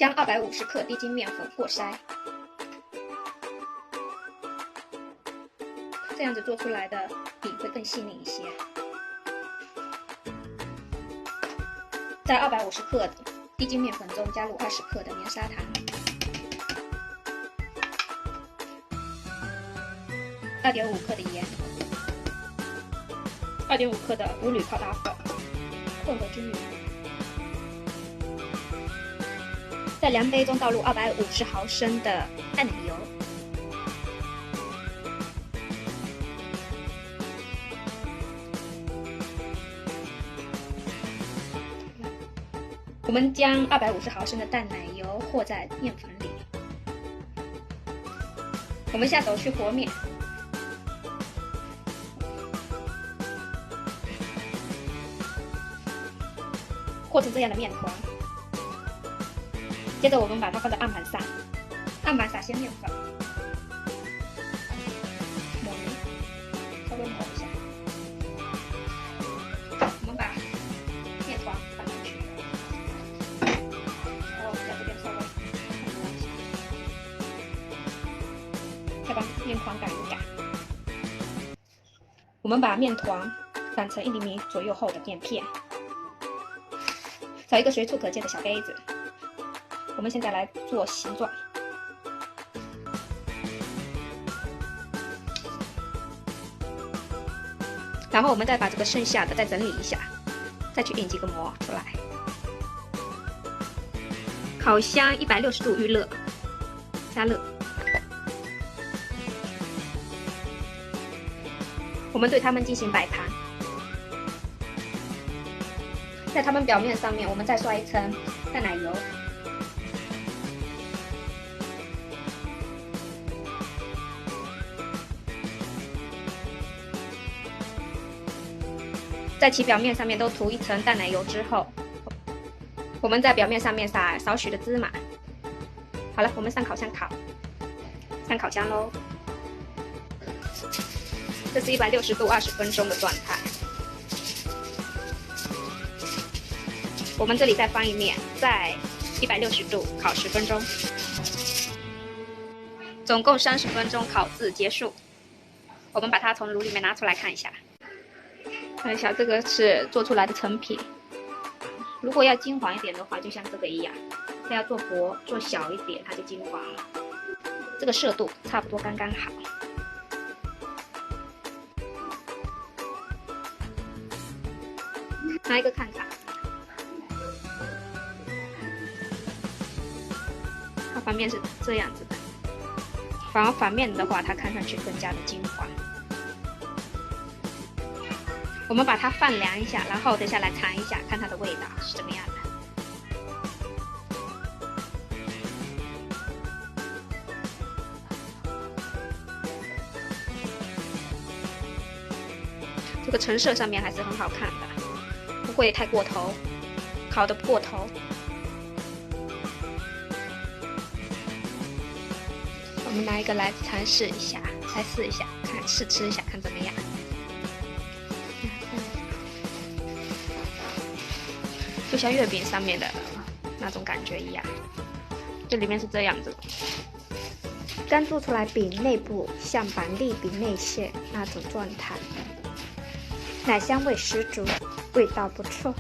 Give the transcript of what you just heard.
将250克低筋面粉和筛，这样子做出来的饼会更细腻一些。在250克的低筋面粉中加入20克的绵砂糖，2.5克的盐，2.5克的无铝泡打粉，混合均匀。在量杯中倒入250毫升的淡奶油，我们将250毫升的淡奶油和在面粉里。我们下手去和面，和成这样的面团。接着我们把它放在案板上，案板撒些面粉，抹匀，稍微抹一下。我们把面团放进去，然后我们在这边稍微磨一下，再把面团擀一擀。我们把面团擀成1厘米左右厚的面片，找一个随处可见的小杯子。我们现在来做形状，然后我们再把这个剩下的再整理一下，再去印几个模出来。烤箱160度预热，加热。我们对它们进行摆盘，在它们表面上面，我们再刷一层淡奶油。在其表面上面都涂一层淡奶油之后，我们在表面上面撒少许的芝麻。好了，我们上烤箱烤，上烤箱喽。这是160度20分钟的状态。我们这里再翻一面，在160度烤10分钟，总共30分钟烤制结束。我们把它从炉里面拿出来看一下。看一下，这个是做出来的成品。如果要金黄一点的话，就像这个一样，它要做薄、做小一点，它就金黄了。这个色度差不多刚刚好。拿一个看看，它反面是这样子的，反面的话，它看上去更加的金黄。我们把它放凉一下，然后等下来尝一下，看它的味道是怎么样的。这个成色上面还是很好看的，不会太过头，烤得不过头。我们拿一个来尝试一下，来试一下，试吃一下，看怎么样。就像月饼上面的那种感觉一样，这里面是这样子的。刚做出来饼内部像板栗饼内馅那种状态，奶香味十足，味道不错。